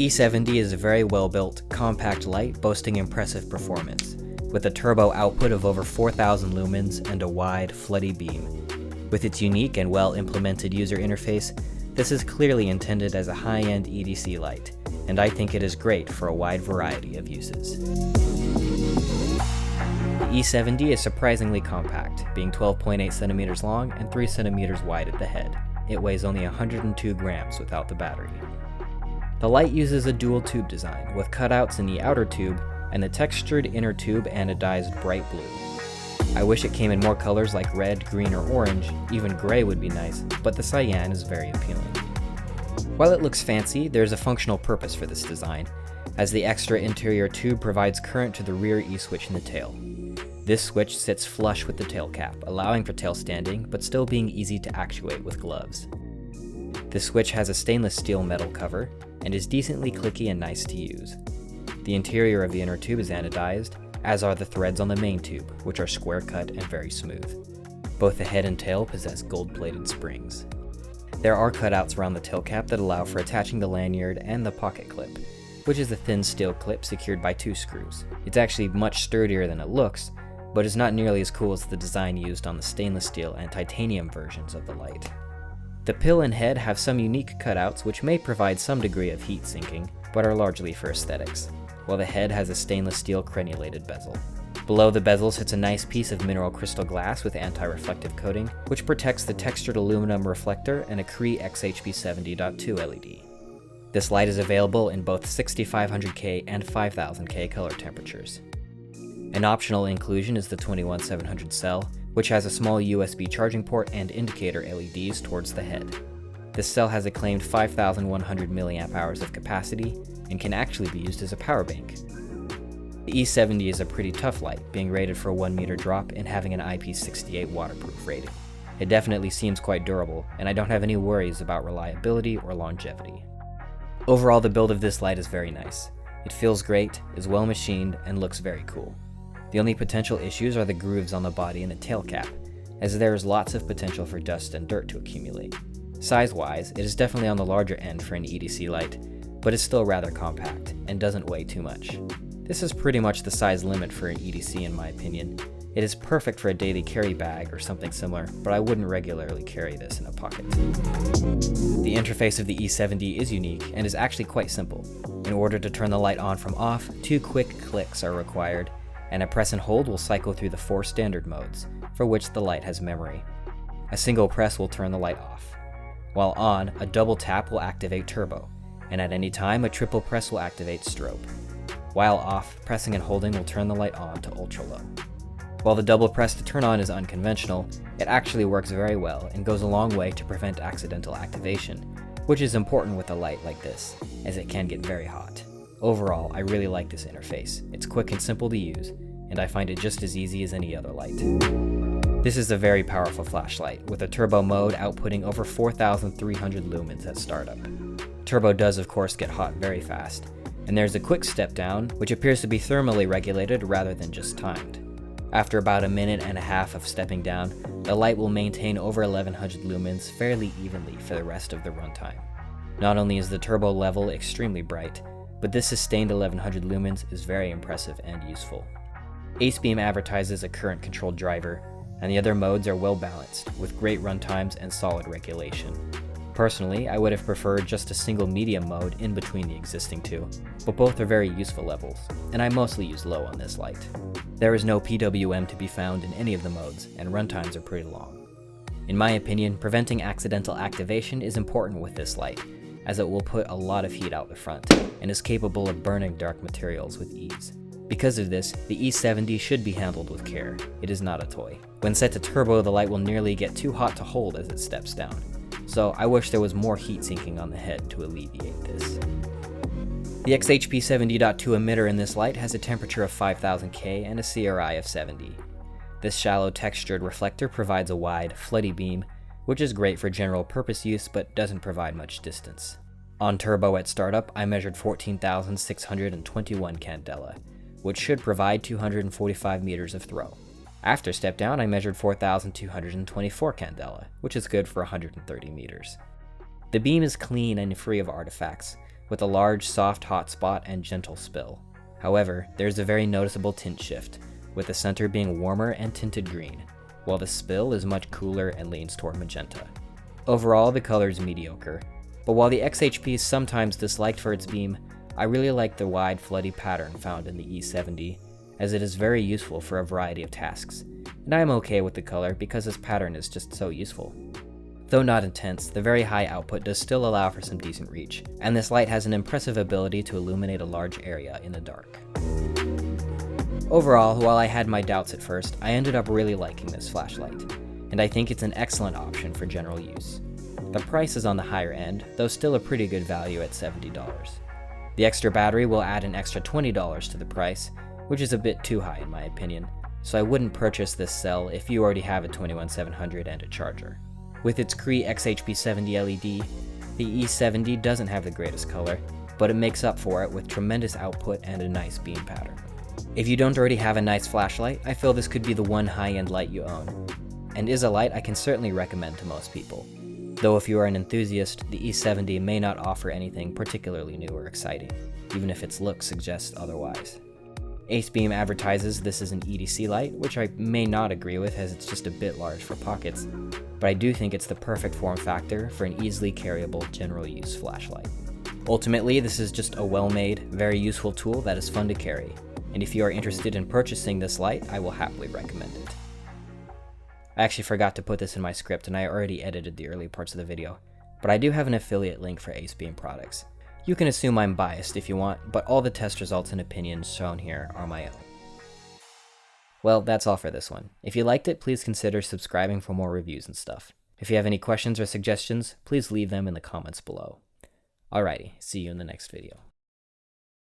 E70 is a very well-built, compact light boasting impressive performance, with a turbo output of over 4,000 lumens and a wide, floody beam. With its unique and well-implemented user interface, this is clearly intended as a high-end EDC light, and I think it is great for a wide variety of uses. The E70 is surprisingly compact, being 12.8 centimeters long and 3 centimeters wide at the head. It weighs only 102 grams without the battery. The light uses a dual tube design, with cutouts in the outer tube and the textured inner tube anodized bright blue. I wish it came in more colors like red, green, or orange. Even gray would be nice, but the cyan is very appealing. While it looks fancy, there is a functional purpose for this design, as the extra interior tube provides current to the rear E-switch in the tail. This switch sits flush with the tail cap, allowing for tail standing, but still being easy to actuate with gloves. The switch has a stainless steel metal cover, and is decently clicky and nice to use. The interior of the inner tube is anodized, as are the threads on the main tube, which are square cut and very smooth. Both the head and tail possess gold-plated springs. There are cutouts around the tail cap that allow for attaching the lanyard and the pocket clip, which is a thin steel clip secured by 2 screws. It's actually much sturdier than it looks, but is not nearly as cool as the design used on the stainless steel and titanium versions of the light. The pill and head have some unique cutouts which may provide some degree of heat sinking, but are largely for aesthetics, while the head has a stainless steel crenulated bezel. Below the bezel sits a nice piece of mineral crystal glass with anti-reflective coating, which protects the textured aluminum reflector and a Cree XHP70.2 LED. This light is available in both 6500K and 5000K color temperatures. An optional inclusion is the 21700 cell, which has a small USB charging port and indicator LEDs towards the head. This cell has a claimed 5100 mAh of capacity and can actually be used as a power bank. The E70 is a pretty tough light, being rated for a 1 meter drop and having an IP68 waterproof rating. It definitely seems quite durable, and I don't have any worries about reliability or longevity. Overall, the build of this light is very nice. It feels great, is well machined, and looks very cool. The only potential issues are the grooves on the body and the tail cap, as there is lots of potential for dust and dirt to accumulate. Size-wise, it is definitely on the larger end for an EDC light, but is still rather compact, and doesn't weigh too much. This is pretty much the size limit for an EDC in my opinion. It is perfect for a daily carry bag or something similar, but I wouldn't regularly carry this in a pocket. The interface of the E70 is unique and is actually quite simple. In order to turn the light on from off, 2 quick clicks are required, and a press and hold will cycle through the 4 standard modes, for which the light has memory. A single press will turn the light off. While on, a double tap will activate turbo, and at any time a triple press will activate strobe. While off, pressing and holding will turn the light on to ultra low. While the double press to turn on is unconventional, it actually works very well and goes a long way to prevent accidental activation, which is important with a light like this, as it can get very hot. Overall, I really like this interface. It's quick and simple to use, and I find it just as easy as any other light. This is a very powerful flashlight, with a turbo mode outputting over 4,300 lumens at startup. Turbo does of course get hot very fast, and there's a quick step down, which appears to be thermally regulated rather than just timed. After about a minute and a half of stepping down, the light will maintain over 1100 lumens fairly evenly for the rest of the runtime. Not only is the turbo level extremely bright, but this sustained 1100 lumens is very impressive and useful. Acebeam advertises a current controlled driver, and the other modes are well balanced, with great runtimes and solid regulation. Personally, I would have preferred just a single medium mode in between the existing 2, but both are very useful levels, and I mostly use low on this light. There is no PWM to be found in any of the modes, and runtimes are pretty long. In my opinion, preventing accidental activation is important with this light, as it will put a lot of heat out the front, and is capable of burning dark materials with ease. Because of this, the E70 should be handled with care. It is not a toy. When set to turbo, the light will nearly get too hot to hold as it steps down, so I wish there was more heat sinking on the head to alleviate this. The XHP70.2 emitter in this light has a temperature of 5000K and a CRI of 70. This shallow textured reflector provides a wide, floody beam, which is great for general purpose use but doesn't provide much distance. On turbo at startup, I measured 14,621 candela, which should provide 245 meters of throw. After step down, I measured 4,224 candela, which is good for 130 meters. The beam is clean and free of artifacts, with a large soft hot spot and gentle spill. However, there's a very noticeable tint shift, with the center being warmer and tinted green, while the spill is much cooler and leans toward magenta. Overall, the color is mediocre, but while the XHP is sometimes disliked for its beam, I really like the wide floody pattern found in the E70, as it is very useful for a variety of tasks, and I am okay with the color because this pattern is just so useful. Though not intense, the very high output does still allow for some decent reach, and this light has an impressive ability to illuminate a large area in the dark. Overall, while I had my doubts at first, I ended up really liking this flashlight, and I think it's an excellent option for general use. The price is on the higher end, though still a pretty good value at $70. The extra battery will add an extra $20 to the price, which is a bit too high in my opinion, so I wouldn't purchase this cell if you already have a 21700 and a charger. With its Cree XHP70 LED, the E70 doesn't have the greatest color, but it makes up for it with tremendous output and a nice beam pattern. If you don't already have a nice flashlight, I feel this could be the one high-end light you own, and is a light I can certainly recommend to most people. Though if you are an enthusiast, the E70 may not offer anything particularly new or exciting, even if its look suggests otherwise. Acebeam advertises this as an EDC light, which I may not agree with as it's just a bit large for pockets, but I do think it's the perfect form factor for an easily carryable general use flashlight. Ultimately, this is just a well-made, very useful tool that is fun to carry, and if you are interested in purchasing this light, I will happily recommend it. I actually forgot to put this in my script and I already edited the early parts of the video, but I do have an affiliate link for Acebeam products. You can assume I'm biased if you want, but all the test results and opinions shown here are my own. Well, that's all for this one. If you liked it, please consider subscribing for more reviews and stuff. If you have any questions or suggestions, please leave them in the comments below. Alrighty, see you in the next video.